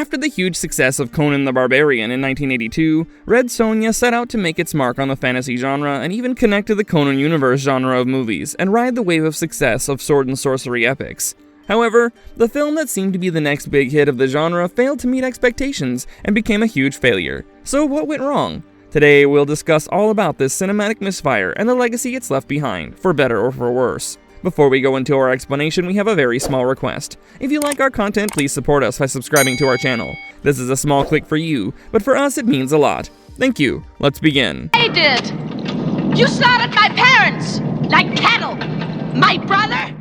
After the huge success of Conan the Barbarian in 1982, Red Sonja set out to make its mark on the fantasy genre and even connect to the Conan universe genre of movies and ride the wave of success of sword and sorcery epics. However, the film that seemed to be the next big hit of the genre failed to meet expectations and became a huge failure. So what went wrong? Today, we'll discuss all about this cinematic misfire and the legacy it's left behind, for better or for worse. Before we go into our explanation, we have a very small request. If you like our content, please support us by subscribing to our channel. This is a small click for you, but for us it means a lot. Thank you. Let's begin. They did! You slaughtered my parents! Like cattle! My brother!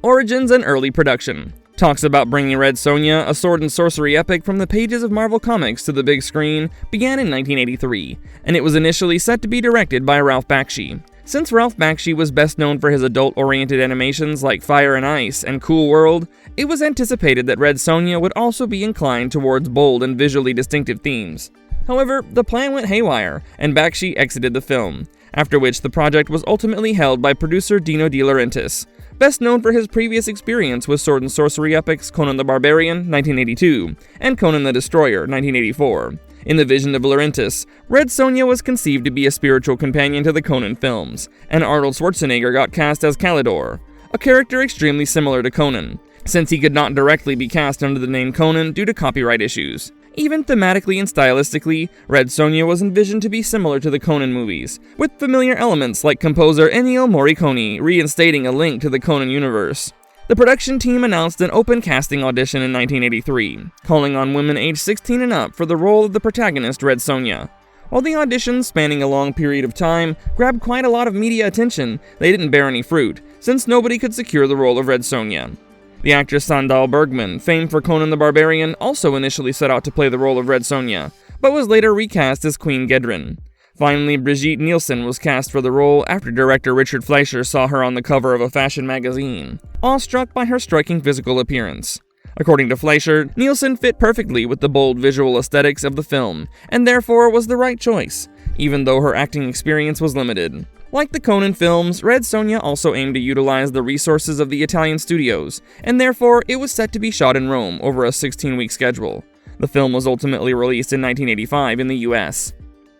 Origins and early production. Talks about bringing Red Sonja, a sword and sorcery epic from the pages of Marvel Comics to the big screen, began in 1983, and it was initially set to be directed by Ralph Bakshi. Since Ralph Bakshi was best known for his adult-oriented animations like Fire and Ice and Cool World, it was anticipated that Red Sonja would also be inclined towards bold and visually distinctive themes. However, the plan went haywire, and Bakshi exited the film, after which the project was ultimately held by producer Dino De Laurentiis, best known for his previous experience with sword and sorcery epics Conan the Barbarian, 1982, and Conan the Destroyer, 1984. In the vision of Laurentiis, Red Sonja was conceived to be a spiritual companion to the Conan films, and Arnold Schwarzenegger got cast as Kalidor, a character extremely similar to Conan, since he could not directly be cast under the name Conan due to copyright issues. Even thematically and stylistically, Red Sonja was envisioned to be similar to the Conan movies, with familiar elements like composer Ennio Morricone reinstating a link to the Conan universe. The production team announced an open casting audition in 1983, calling on women aged 16 and up for the role of the protagonist Red Sonja. While the auditions, spanning a long period of time, grabbed quite a lot of media attention, they didn't bear any fruit, since nobody could secure the role of Red Sonja. The actress Sandahl Bergman, famed for Conan the Barbarian, also initially set out to play the role of Red Sonja, but was later recast as Queen Gedren. Finally, Brigitte Nielsen was cast for the role after director Richard Fleischer saw her on the cover of a fashion magazine, awestruck by her striking physical appearance. According to Fleischer, Nielsen fit perfectly with the bold visual aesthetics of the film, and therefore was the right choice, even though her acting experience was limited. Like the Conan films, Red Sonja also aimed to utilize the resources of the Italian studios, and therefore it was set to be shot in Rome over a 16-week schedule. The film was ultimately released in 1985 in the US.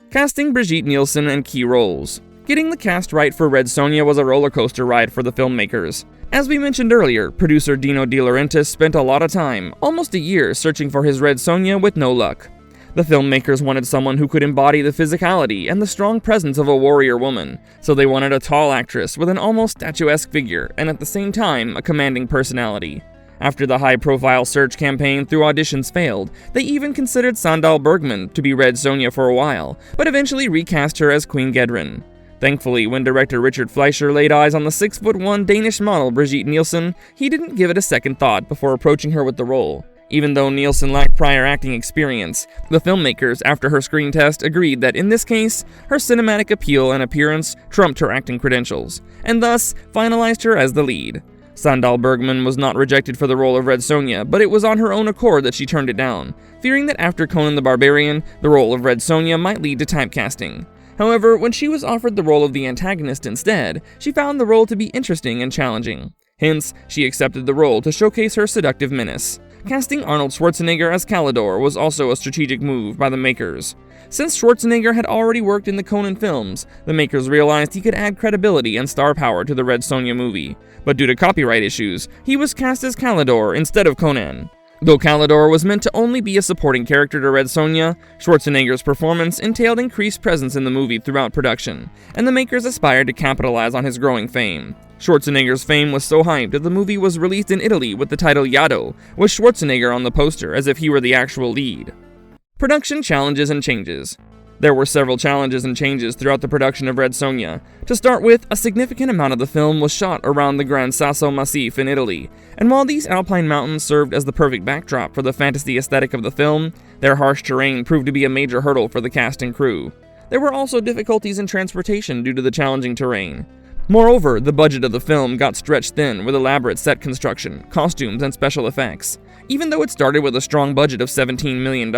Casting Brigitte Nielsen in key roles. Getting the cast right for Red Sonja was a roller coaster ride for the filmmakers. As we mentioned earlier, producer Dino De Laurentiis spent a lot of time, almost a year, searching for his Red Sonja with no luck. The filmmakers wanted someone who could embody the physicality and the strong presence of a warrior woman, so they wanted a tall actress with an almost statuesque figure and at the same time a commanding personality. After the high-profile search campaign through auditions failed, they even considered Sandahl Bergman to be Red Sonja for a while, but eventually recast her as Queen Gedren. Thankfully, when director Richard Fleischer laid eyes on the 6'1" Danish model Brigitte Nielsen, he didn't give it a second thought before approaching her with the role. Even though Nielsen lacked prior acting experience, the filmmakers, after her screen test, agreed that in this case, her cinematic appeal and appearance trumped her acting credentials, and thus finalized her as the lead. Sandahl Bergman was not rejected for the role of Red Sonja, but it was on her own accord that she turned it down, fearing that after Conan the Barbarian, the role of Red Sonja might lead to typecasting. However, when she was offered the role of the antagonist instead, she found the role to be interesting and challenging. Hence, she accepted the role to showcase her seductive menace. Casting Arnold Schwarzenegger as Kalidor was also a strategic move by the makers. Since Schwarzenegger had already worked in the Conan films, the makers realized he could add credibility and star power to the Red Sonja movie, but due to copyright issues, he was cast as Kalidor instead of Conan. Though Kalidor was meant to only be a supporting character to Red Sonja, Schwarzenegger's performance entailed increased presence in the movie throughout production, and the makers aspired to capitalize on his growing fame. Schwarzenegger's fame was so hyped that the movie was released in Italy with the title Yado, with Schwarzenegger on the poster as if he were the actual lead. Production challenges and changes. There were several challenges and changes throughout the production of Red Sonja. To start with, a significant amount of the film was shot around the Gran Sasso Massif in Italy, and while these alpine mountains served as the perfect backdrop for the fantasy aesthetic of the film, their harsh terrain proved to be a major hurdle for the cast and crew. There were also difficulties in transportation due to the challenging terrain. Moreover, the budget of the film got stretched thin with elaborate set construction, costumes, and special effects, even though it started with a strong budget of $17 million.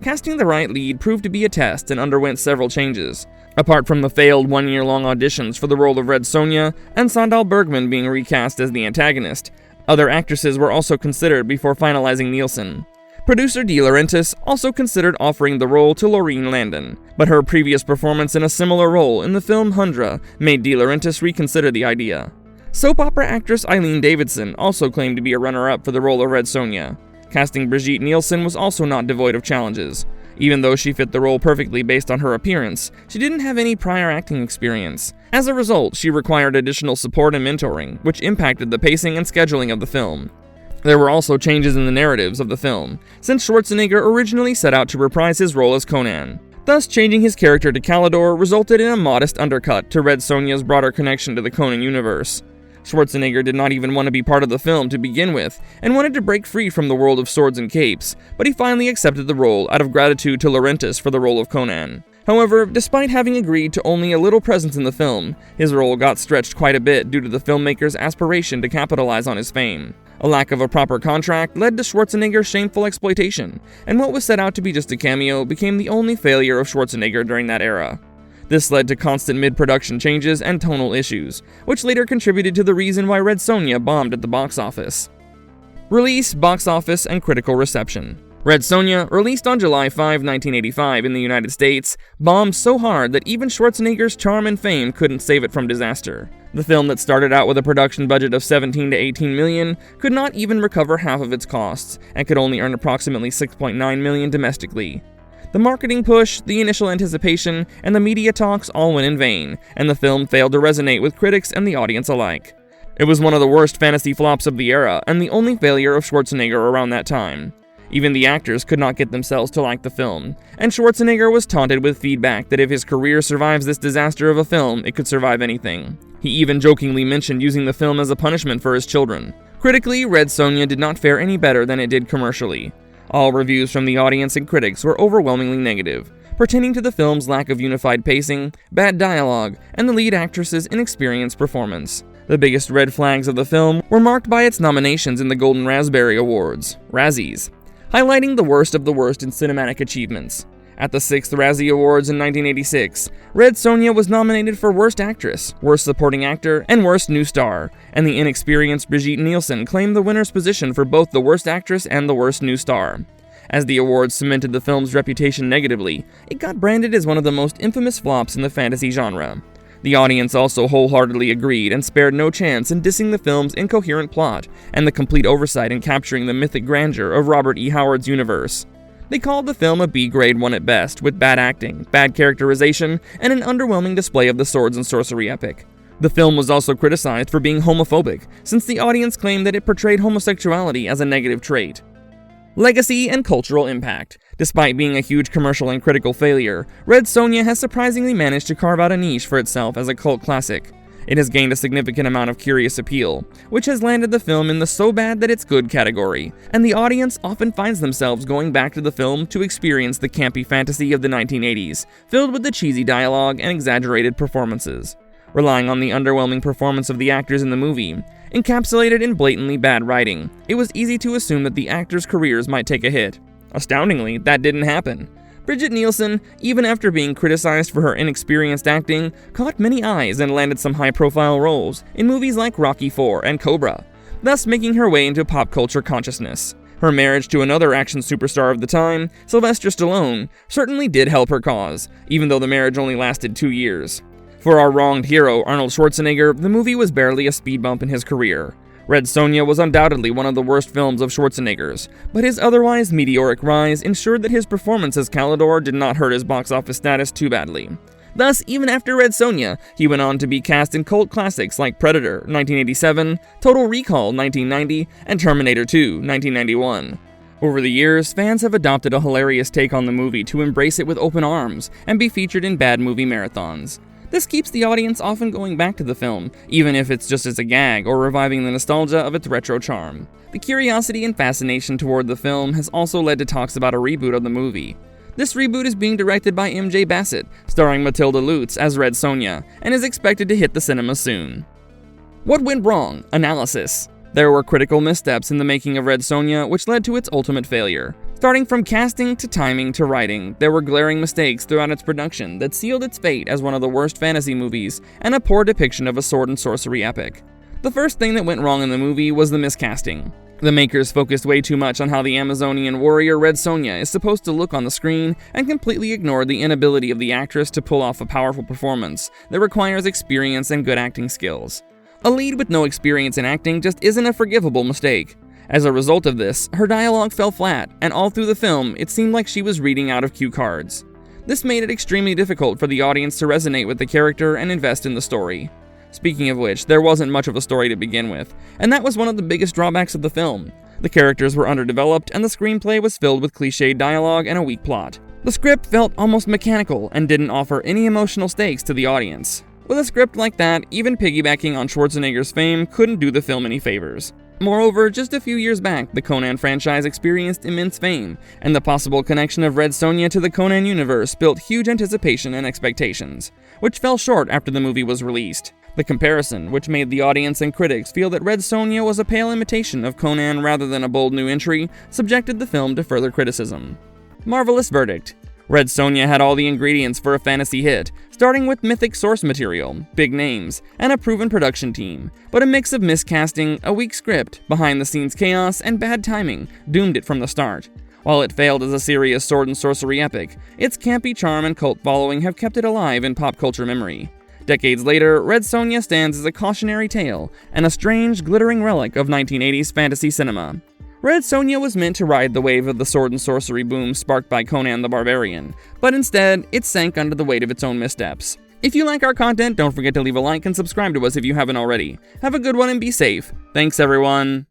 Casting the right lead proved to be a test and underwent several changes. Apart from the failed one-year-long auditions for the role of Red Sonja and Sandahl Bergman being recast as the antagonist, other actresses were also considered before finalizing Nielsen. Producer De Laurentiis also considered offering the role to Laureen Landon, but her previous performance in a similar role in the film Hundra made De Laurentiis reconsider the idea. Soap opera actress Eileen Davidson also claimed to be a runner-up for the role of Red Sonja. Casting Brigitte Nielsen was also not devoid of challenges. Even though she fit the role perfectly based on her appearance, she didn't have any prior acting experience. As a result, she required additional support and mentoring, which impacted the pacing and scheduling of the film. There were also changes in the narratives of the film, since Schwarzenegger originally set out to reprise his role as Conan. Thus, changing his character to Calidor resulted in a modest undercut to Red Sonja's broader connection to the Conan universe. Schwarzenegger did not even want to be part of the film to begin with, and wanted to break free from the world of swords and capes, but he finally accepted the role out of gratitude to Laurentiis for the role of Conan. However, despite having agreed to only a little presence in the film, his role got stretched quite a bit due to the filmmaker's aspiration to capitalize on his fame. A lack of a proper contract led to Schwarzenegger's shameful exploitation, and what was set out to be just a cameo became the only failure of Schwarzenegger during that era. This led to constant mid-production changes and tonal issues, which later contributed to the reason why Red Sonja bombed at the box office. Release, box office, and critical reception. Red Sonja, released on July 5, 1985 in the United States, bombed so hard that even Schwarzenegger's charm and fame couldn't save it from disaster. The film that started out with a production budget of 17 to 18 million could not even recover half of its costs, and could only earn approximately 6.9 million domestically. The marketing push, the initial anticipation, and the media talks all went in vain, and the film failed to resonate with critics and the audience alike. It was one of the worst fantasy flops of the era, and the only failure of Schwarzenegger around that time. Even the actors could not get themselves to like the film, and Schwarzenegger was taunted with feedback that if his career survives this disaster of a film, it could survive anything. He even jokingly mentioned using the film as a punishment for his children. Critically, Red Sonja did not fare any better than it did commercially. All reviews from the audience and critics were overwhelmingly negative, pertaining to the film's lack of unified pacing, bad dialogue, and the lead actress's inexperienced performance. The biggest red flags of the film were marked by its nominations in the Golden Raspberry Awards, Razzies, highlighting the worst of the worst in cinematic achievements. At the 6th Razzie Awards in 1986, Red Sonja was nominated for Worst Actress, Worst Supporting Actor, and Worst New Star, and the inexperienced Brigitte Nielsen claimed the winner's position for both the Worst Actress and the Worst New Star. As the awards cemented the film's reputation negatively, it got branded as one of the most infamous flops in the fantasy genre. The audience also wholeheartedly agreed and spared no chance in dissing the film's incoherent plot and the complete oversight in capturing the mythic grandeur of Robert E. Howard's universe. They called the film a B-grade one at best, with bad acting, bad characterization, and an underwhelming display of the swords and sorcery epic. The film was also criticized for being homophobic, since the audience claimed that it portrayed homosexuality as a negative trait. Legacy and cultural impact. Despite being a huge commercial and critical failure, Red Sonja has surprisingly managed to carve out a niche for itself as a cult classic. It has gained a significant amount of curious appeal, which has landed the film in the so bad that it's good category, and the audience often finds themselves going back to the film to experience the campy fantasy of the 1980s, filled with the cheesy dialogue and exaggerated performances. Relying on the underwhelming performance of the actors in the movie, encapsulated in blatantly bad writing, it was easy to assume that the actors' careers might take a hit. Astoundingly, that didn't happen. Brigitte Nielsen, even after being criticized for her inexperienced acting, caught many eyes and landed some high-profile roles in movies like Rocky IV and Cobra, thus making her way into pop culture consciousness. Her marriage to another action superstar of the time, Sylvester Stallone, certainly did help her cause, even though the marriage only lasted 2 years. For our wronged hero, Arnold Schwarzenegger, the movie was barely a speed bump in his career. Red Sonja was undoubtedly one of the worst films of Schwarzenegger's, but his otherwise meteoric rise ensured that his performance as Calidor did not hurt his box office status too badly. Thus, even after Red Sonja, he went on to be cast in cult classics like Predator, 1987, Total Recall, 1990, and Terminator 2, 1991. Over the years, fans have adopted a hilarious take on the movie to embrace it with open arms and be featured in bad movie marathons. This keeps the audience often going back to the film, even if it's just as a gag or reviving the nostalgia of its retro charm. The curiosity and fascination toward the film has also led to talks about a reboot of the movie. This reboot is being directed by MJ Bassett, starring Matilda Lutz as Red Sonja, and is expected to hit the cinema soon. What went wrong? Analysis. There were critical missteps in the making of Red Sonja, which led to its ultimate failure. Starting from casting to timing to writing, there were glaring mistakes throughout its production that sealed its fate as one of the worst fantasy movies and a poor depiction of a sword and sorcery epic. The first thing that went wrong in the movie was the miscasting. The makers focused way too much on how the Amazonian warrior Red Sonja is supposed to look on the screen and completely ignored the inability of the actress to pull off a powerful performance that requires experience and good acting skills. A lead with no experience in acting just isn't a forgivable mistake. As a result of this, her dialogue fell flat, and all through the film, it seemed like she was reading out of cue cards. This made it extremely difficult for the audience to resonate with the character and invest in the story. Speaking of which, there wasn't much of a story to begin with, and that was one of the biggest drawbacks of the film. The characters were underdeveloped, and the screenplay was filled with cliched dialogue and a weak plot. The script felt almost mechanical and didn't offer any emotional stakes to the audience. With a script like that, even piggybacking on Schwarzenegger's fame couldn't do the film any favors. Moreover, just a few years back, the Conan franchise experienced immense fame, and the possible connection of Red Sonja to the Conan universe built huge anticipation and expectations, which fell short after the movie was released. The comparison, which made the audience and critics feel that Red Sonja was a pale imitation of Conan rather than a bold new entry, subjected the film to further criticism. Marvelous verdict. Red Sonja had all the ingredients for a fantasy hit, starting with mythic source material, big names, and a proven production team, but a mix of miscasting, a weak script, behind-the-scenes chaos, and bad timing doomed it from the start. While it failed as a serious sword and sorcery epic, its campy charm and cult following have kept it alive in pop culture memory. Decades later, Red Sonja stands as a cautionary tale and a strange, glittering relic of 1980s fantasy cinema. Red Sonja was meant to ride the wave of the sword and sorcery boom sparked by Conan the Barbarian, but instead, it sank under the weight of its own missteps. If you like our content, don't forget to leave a like and subscribe to us if you haven't already. Have a good one and be safe. Thanks, everyone.